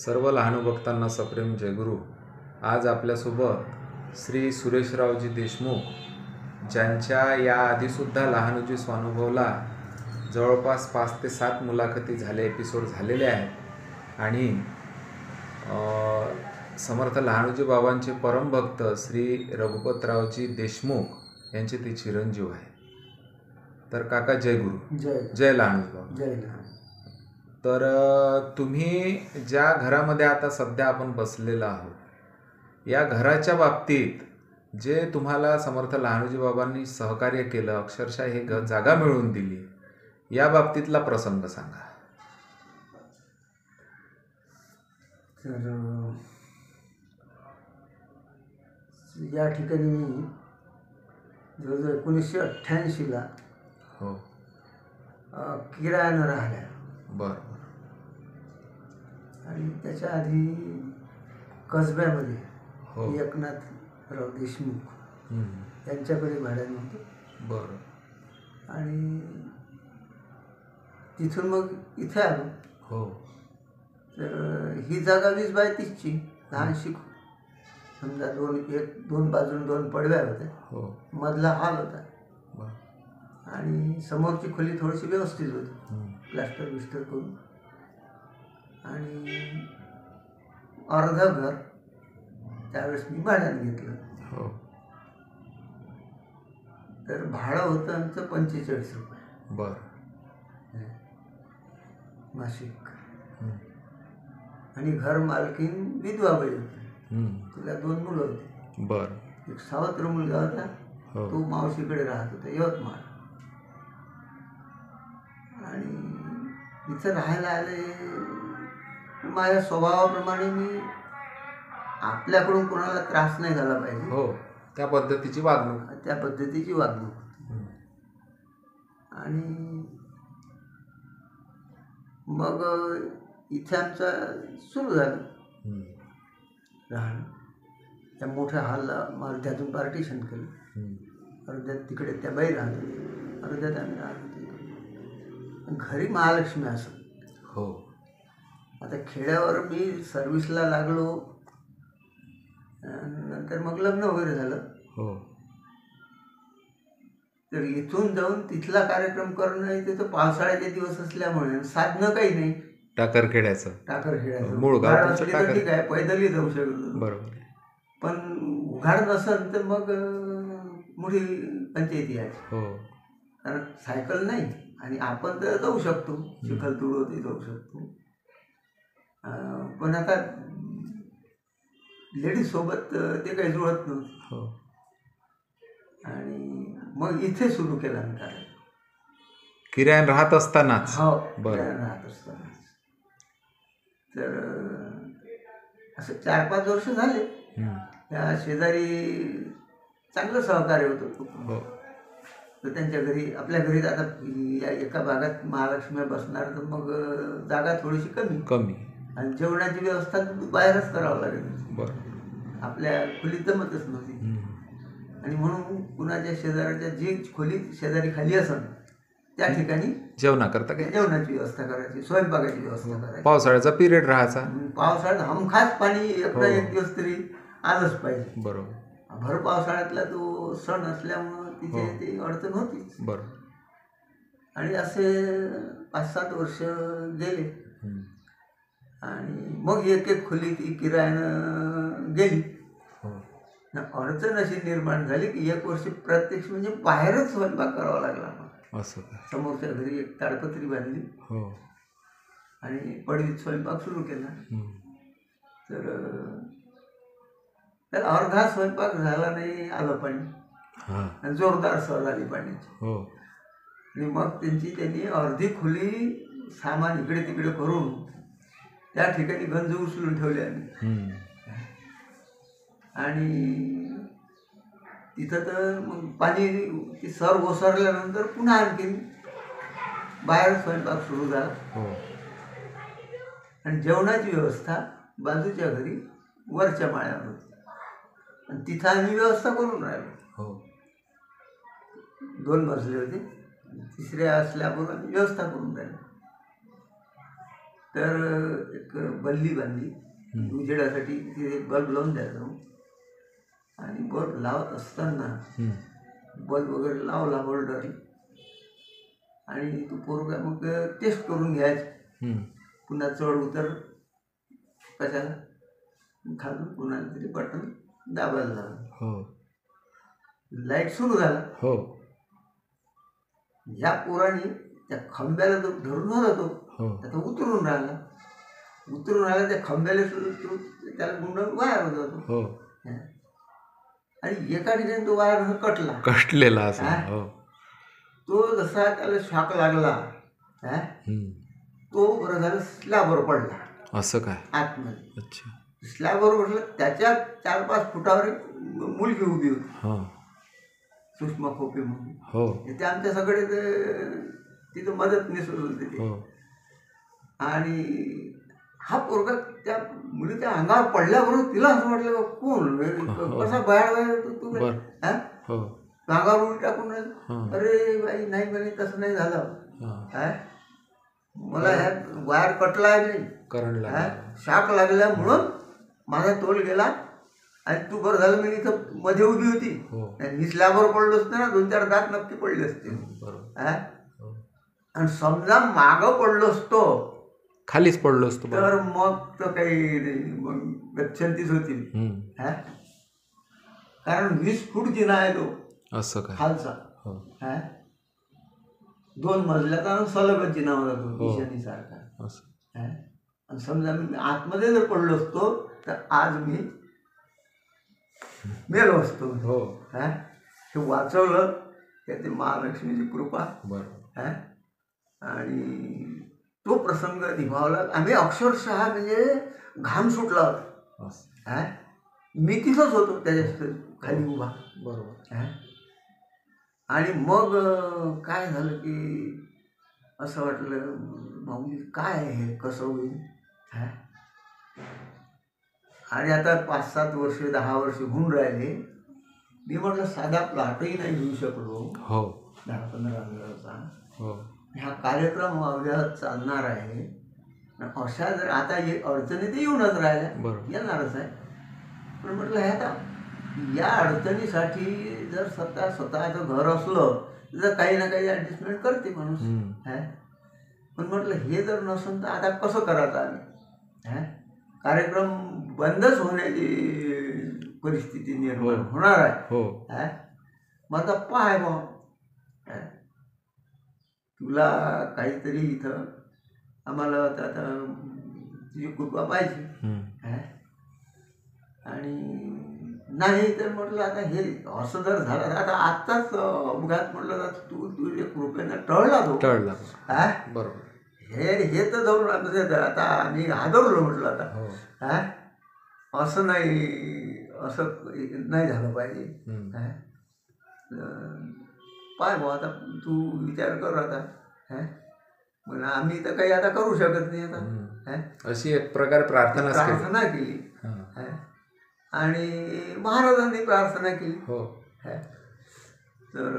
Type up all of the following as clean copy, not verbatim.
सर्व लहानू भक्तांना सप्रेम जयगुरु. आज आपल्यासोबत श्री सुरेशरावजी देशमुख, ज्यांच्या या आधीसुद्धा लहानूजी स्वानुभवला जवळपास 5 ते 7 मुलाखती एपिसोड झालेले आहेत आणि समर्थ लहानूजी बाबांचे परमभक्त श्री रघुपतरावजी देशमुख यांचे ते चिरंजीव आहे. तर काका जयगुरु. जय लहानूजी बाबा. जय लहान. तर तुम्ही ज्या घरामध्ये आता सध्या आपण बसलेला आहोत, या घराच्या बाबतीत जे तुम्हाला समर्थ लहानूजी बाबांनी सहकार्य केलं, अक्षरशः हे जागा मिळवून दिली, या बाबतीतला प्रसंग सांगा. तर या ठिकाणी मी जवळजवळ 1988ला हो किरायानं राहिल्या. बरं. आणि त्याच्या आधी कसब्यामध्ये हो. एकनाथराव देशमुख यांच्याकडे भाड्यानं होतं. बरं. आणि तिथून मग इथे आलो. हो. तर ही जागा 20/30ची लहानशी, समजा दोन बाजून 2 पडव्या होत्या. हो. मधला हॉल होता. बरं. आणि समोरची खोली थोडीशी व्यवस्थित होती, प्लास्टर बिस्टर करून. आणि अर्धं घर त्यावेळेस मी भाड्यानं घेतलं. हो. तर भाडं होतं आमचं 45 रुपये. बरं. मासिक. आणि घर मालकीन विधवाबाई होती. तिला 2 मुलं होती. बरं. एक सावत्र मुलगा होता, हो. तो मावशीकडे राहत होता यवतमाळ. आणि इथं राहायला आले, माझ्या स्वभावाप्रमाणे मी आपल्याकडून कोणाला त्रास नाही झाला पाहिजे, हो, त्या पद्धतीची वागणूक. त्या पद्धतीची वागणूक होती. आणि मग इथे आमचं सुरू झालं राहणं. त्या मोठ्या हॉलला अर्ध्यातून पार्टिशन केलं. अर्ध्यात तिकडे त्या बाई राहत होती, अर्ध्यात आम्ही राहत होतो. घरी महालक्ष्मी असत. हो. आता खेड्यावर मी सर्व्हिसला लागलो, नंतर मग लग्न वगैरे झालं. हो. तर इथून जाऊन तिथला कार्यक्रम करणं, इथे तर पावसाळ्याचे दिवस असल्यामुळे साधनं काही नाही. टाकरखेड्याचं. टाकरखेड्याचं मूळ गाव उघाड असली तर ठीक आहे, पैदलही जाऊ शकतो. बरोबर. पण उघाड नसेल तर मग मोठी पंचायती आहे. हो. कारण सायकल नाही, आणि आपण तर जाऊ शकतो, चिखल तुडवते जाऊ शकतो. पण आता लेडीज सोबत ते काही जुळत नव्हतं. हो. आणि मग इथे सुरू केला मी करायला. किरायानं राहत असतानाच. हो. बरं. राहत असताना. तर असं 4-5 वर्ष झाले. त्या शेजारी चांगलं सहकार्य होतं. हो. तर त्यांच्या घरी, आपल्या घरी आता या एका भागात महालक्ष्मी बसणार, तर मग जागा थोडीशी कमी. आणि जेवणाची व्यवस्था बाहेरच करावं लागेल. बरं. आपल्या खोलीत जमतच नव्हती. आणि म्हणून कुणाच्या शेजाऱ्याच्या जी खोली शेजारी खाली असेल त्या ठिकाणी जेवणाकरता काय जेवणाची व्यवस्था करायची, स्वयंपाकाची व्यवस्था करायची. पावसाळ्याचा पिरियड राहायचा. पावसाळ्यात हमखास पाणी एक दिवस तरी आलंच पाहिजे. बरोबर. भर पावसाळ्यातला तो सण असल्यामुळं तिथे ती अडचण होतीच. बरोबर. आणि असे 5-7 वर्ष गेले. आणि मग एक खोली ती किरायानं गेली. अडचण अशी निर्माण झाली की 1 वर्ष प्रत्यक्ष म्हणजे बाहेरच स्वयंपाक करावा लागला. असं समोरच्या घरी एक ताडपत्री बांधली. हो. आणि पडवीत स्वयंपाक सुरू केला. तर त्याला अर्धा स्वयंपाक झाला नाही, आलं पाणी, जोरदार सर आली पाण्याची. हो. आणि मग त्यांनी अर्धी खोली सामान इकडे तिकडे करून त्या ठिकाणी गंज उचलून ठेवले आम्ही. आणि तिथं तर मग पाणी ती सर ओसरल्यानंतर पुन्हा आणखीन बाहेर स्वयंपाक सुरू झाला. हो. आणि जेवणाची व्यवस्था बाजूच्या घरी वरच्या माळ्यावर होती, आणि तिथं आम्ही व्यवस्था करून राहिलो. हो. 2 मजले होते, तिसऱ्या स्लॅबवर आम्ही व्यवस्था करून राहिलो. तर एक बल्ली बांधली उजेडासाठी, तिथे बल्ब लावून द्यायचा. आणि बल्ब लावत असताना बल्ब वगैरे लावला होल्डर, आणि तो पोरगा मग टेस्ट करून घ्यायचा, पुन्हा चढ उतर कशाला, खालून पुन्हा तरी बटन दाबायला लागलं. लाईट सुरू झाला. ह्या पोराने त्या खांब्याला जो धरून होता तो आता उतरून राहिला त्या खांब्याला त्याला गुंडाळून वायर होता तो. आणि एका ठिकाणी तो वायर कटलेला तो जसा त्याला शॉक लागला तो बरं झालं स्लॅबवर पडला. असं काय आतमध्ये. अच्छा. स्लॅबवर पडलं. त्याच्या 4-5 फुटावर एक मुलगी उभी होती, सुषमा खोपे म्हणून. ते आमच्या सगळे तिथं मदतनीस होते ते. आणि हा पोरगा त्या मुलीच्या अंगावर पडल्याबरोबर तिला असं वाटलं कोण कसा बाहेर तू अंगावर उडी टाकून राहिला. अरे बाई नाही म्हणे, तसं नाही झालं, मला ह्या वायर कटला नाही, शाक लागल्यामुळं माझा तोल गेला. आणि तू बरं झालं मी इथं मध्ये उभी होती, मी स्लॅबवर पडलो असते ना 2-4 दात नक्की पडले असते. आणि समजा मागं पडलो असतो, खालीच पडलो असतो, तर मग तर काही नाही, मग गच्छंतीच होती. कारण 20 फूट जिना आहे तो, असं काय खालचा 2 मजल्याचा आणि सलगच जिना होता तो ईशानीसारखा. आणि समजा मी आतमध्ये जर पडलो असतो तर आज मी मेलो असतो. हे वाचवलं त्याची महालक्ष्मीची कृपा. आणि तो प्रसंग निभावला. आम्ही अक्षरशः म्हणजे घाम सुटला होता. मी तिथंच होतो त्याच्या खाली उभा. आणि मग काय झालं की असं वाटलं माऊली काय हे कसं होईल. आणि आता 5-7 वर्ष 10 वर्ष होऊन राहिले. मी म्हटलं साधा प्लॉटही नाही घेऊ शकलो 10-15 हजाराचा. हा कार्यक्रम अव्याहत चालणार आहे. अशा जर आता अडचणी तर येऊनच राहिल्या, येणारच आहे. पण म्हटलं हे आता या अडचणीसाठी जर स्वतःचं घर असलं तर काही ना काही ॲडजस्टमेंट करते माणूस. पण म्हटलं हे जर नसून तर आता कसं करायचं आम्ही. कार्यक्रम बंदच होण्याची परिस्थिती निर्माण होणार आहे. मग आता पाय बा तुला काहीतरी इथं आम्हाला आता तुझी कृपा पाहिजे. आणि नाही तर म्हटलं आता हे असं जर झालं तर आता आत्ताच अपघात म्हटलं तर तू तुझ्या कृपेनं टळला बरोबर. हे तर जाऊन आता आम्ही हादरलो म्हटलं आता असं नाही झालं पाहिजे. पाय भाऊ आता तू विचार कर आता. मग आम्ही तर काही आता करू शकत नाही आता. अशी एक प्रकारे प्रार्थना केली. आणि महाराजांनी प्रार्थना केली. तर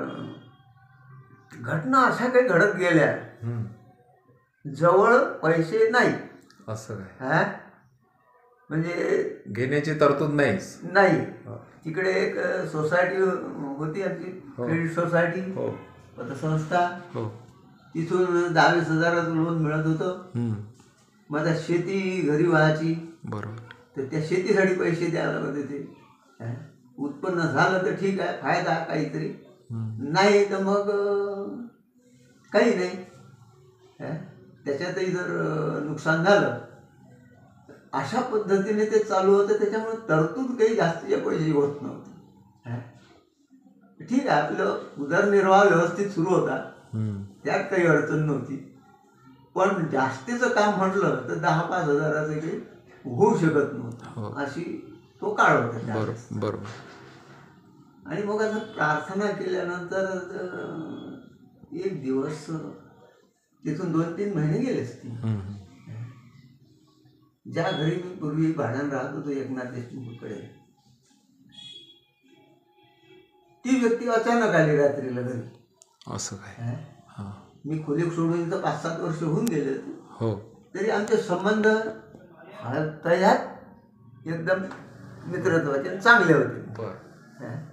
घटना अशा काही घडत गेल्या. जवळ पैसे नाही, असं काय म्हणजे घेण्याची तरतूद नाही. तिकडे एक सोसायटी होती आमची, क्रेडिट सोसायटी पतसंस्था. तिथून 10-20 हजाराचं लोन मिळत होतं. मग आता शेती घरी व्हायची, तर त्या शेतीसाठी पैसे द्यायला लागत होते. उत्पन्न झालं तर ठीक आहे, फायदा काहीतरी, नाही तर मग काही नाही. त्याच्यातही जर नुकसान झालं अशा पद्धतीने ते चालू होतं. त्याच्यामुळे तरतूद काही जास्तीच्या पैसे होत नव्हते. ठीक आहे, आपलं उदरनिर्वाह व्यवस्थित सुरू होता, त्यात काही अडचण नव्हती. पण जास्तीचं काम म्हटलं तर 10-5 हजाराचं काही होऊ शकत नव्हतं. अशी तो काळ होता बरोबर. आणि मग असं प्रार्थना केल्यानंतर एक दिवस तिथून 2-3 महिने गेले असतील. ज्या घरी मी पूर्वी भाड्यानं राहत होतो एकनाथ देशमुखकडे, ती व्यक्ती अचानक आली रात्रीला घरी. असं काय मी खोली सोडून इथं 5-7 वर्ष होऊन गेले. तरी आमचे संबंध तयात एकदम मित्रत्वाचे आणि चांगले होते. बरं.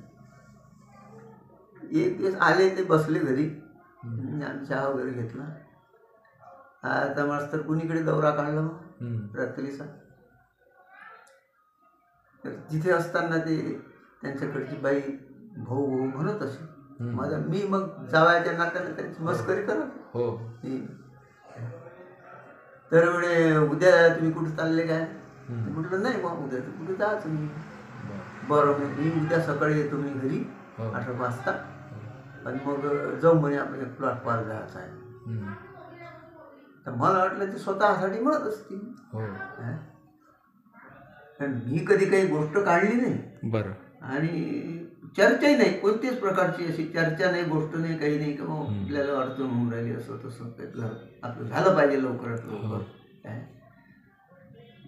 एक दिवस आले, ते बसले घरी, आम्ही चहा वगैरे घेतला. आता मास्तर कुणीकडे दौरा काढला मग रात्रीचा. तर तिथे असताना ते त्यांच्याकडची बाई भाऊ भाऊ म्हणत असे. माझा मी मग जावयाच्या नात्याने त्यांची मस्करी करत. तर म्हणे, उद्या तुम्ही कुठे चालले काय? म्हटलं नाही बा, उद्या तर कुठे जायचं मी. बरं, मी उद्या सकाळी येतो मी घरी 8 वाजता, आणि मग जाऊ म्हणे, आपण एक प्लॉट पार जायचं आहे. तर मला वाटलं ते स्वतःसाठी म्हणत असतील. कारण मी कधी काही गोष्ट काढली नाही. बरं. आणि चर्चाही नाही, कोणतीच प्रकारची अशी चर्चा नाही, गोष्ट नाही, काही नाही, की मग आपल्याला अडचण होऊन राहिली असं तसं, घर आपलं झालं पाहिजे लवकरात लवकर काय.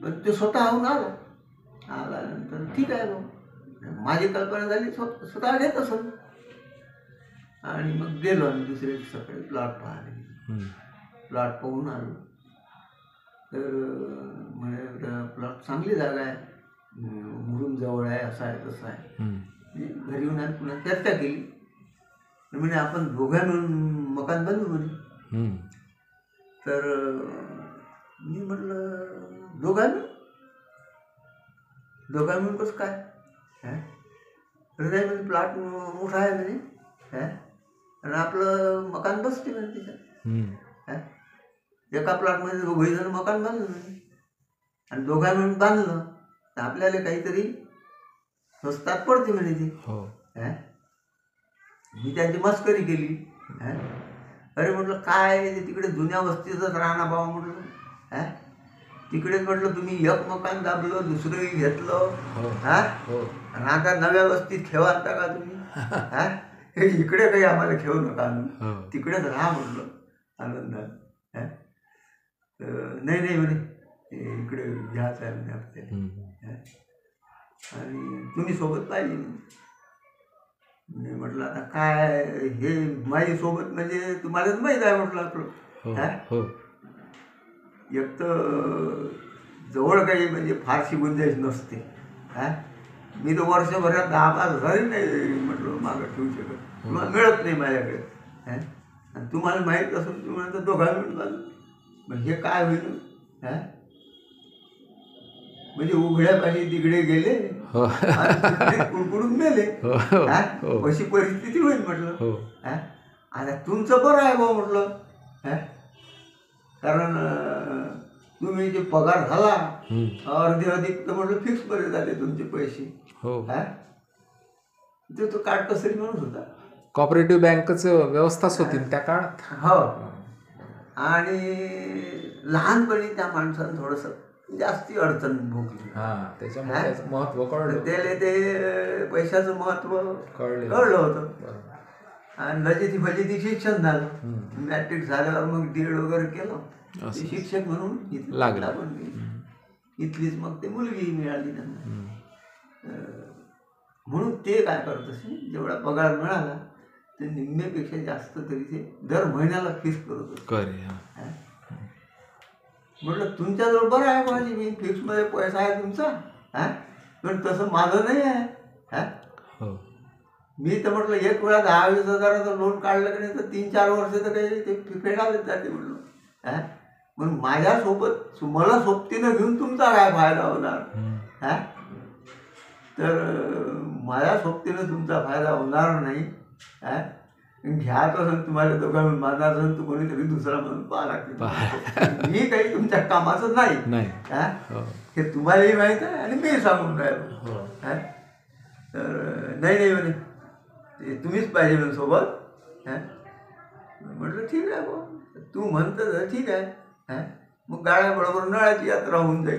पण ते स्वतःहून आल्यानंतर ठीक आहे मग माझी कल्पना झाली, स्वतः घेत असं. आणि मग गेलो आम्ही दुसऱ्या सकाळी प्लॉट पाहायला. प्लॉट पाहून आलो. तर म्हणजे प्लॉट चांगली जागा आहे, मुरुम जवळ आहे, असं आहे तसं आहे. घरी येऊन आम्ही पुन्हा चर्चा केली. म्हणजे आपण दोघा मिळून मकान बांधू म्हणे. तर मी म्हटलं, दोघा मिळून कसं काय? तर नाही म्हणजे प्लॉट मोठा आहे म्हणे, आणि आपलं मकान बसते म्हणे तिच्यात. एका प्लॉटमध्ये दोघही जण मकान बांधलं म्हणे, आणि दोघा मिळून बांधलं तर आपल्याला काहीतरी स्वस्तात पडते म्हणे ती. मी त्यांची मस्करी केली. अरे म्हटलं, काय तिकडे जुन्या वस्तीतच राहणार बाबा म्हटलं. तिकडेच म्हटलं तुम्ही एक मकान दाबलं, दुसरंही घेतलं, आणि आता नव्या वस्तीत खेळा आणता का तुम्ही? हे इकडे काही आम्हाला खेळू नका आणू, तिकडेच राहा म्हटलं आनंदात. नाही म्हणे, इकडे घ्यायचं आहे म्हणे आपल्याला, आणि तुम्ही सोबत पाहिजे. मी म्हटलं, आता काय हे माझी सोबत म्हणजे तुम्हालाच माहीत आहे म्हटलं आपलं. एक तर जवळ काही म्हणजे फारशी गुंजाईश नसते. मी तर वर्षभरात 10,000 नाही म्हटलं मागं ठेवू शकत, तुम्हाला मिळत नाही माझ्याकडे. आणि तुम्हाला माहीत असून तुम्ही तर दोघा मिळून मग हे काय होईल? म्हणजे उघड्या पाशी तिकडे गेले, कुडकुडून मेले, अशी परिस्थिती होईल म्हटलं. आता तुमचं बरं आहे बा म्हटलं, कारण तुम्ही जे पगार झाला अर्धे अधिक तर म्हटलं फिक्स बरे झाले तुमचे पैसे. ते तो काटकसरी माणूस होता. कॉपरेटिव्ह बँकेचं व्यवस्थाच होती त्या काळात. हो. आणि लहानपणी त्या माणसानं थोडंसं जास्ती अडचण भोगली. त्याच्यामुळे महत्व कळलं, त्याला ते पैशाचं महत्व कळलं होतं. आणि लजिती फजिती शिक्षण झालं. मॅट्रिक झाल्यावर मग D.Ed वगैरे केलं, शिक्षक म्हणून लागला. पण इथलीच मग ते मुलगी मिळाली त्यांना. म्हणून ते काय करत असे, जेवढा पगार मिळाला ते निम्म्यापेक्षा जास्त तरी ते दर महिन्याला फिक्स करत असतो. म्हटलं, तुमच्याजवळ बरं आहे माझी, मी फिक्समध्ये पैसा आहे तुमचा, पण तसं माझं नाही आहे. मी तर म्हटलं, एक वेळा 10-20 हजाराचं लोन काढलं की नाही तर 3-4 वर्ष तर काही ते फेडायलाच जाते म्हटलं. मग माझ्यासोबत मला सोबतीनं घेऊन तुमचा काय फायदा होणार? तर माझ्या सोबतीनं तुमचा फायदा होणार नाही. घ्यायचं असेल तुम्हाला दोघांना बांधायचं असेल तर कोणीतरी दुसरा म्हणून पाहा लागते. मी काही तुमच्या कामाचं नाही, हे तुम्हालाही माहीत आहे आणि मी सांगून राहिलो. तर नाही म्हणे, तुम्हीच पाहिजे म्हणे सोबत. म्हटलं ठीक आहे भाऊ, तू म्हणतं ठीक आहे. मग गाड्या बरोबर नळाची यात्रा होऊन जाईल.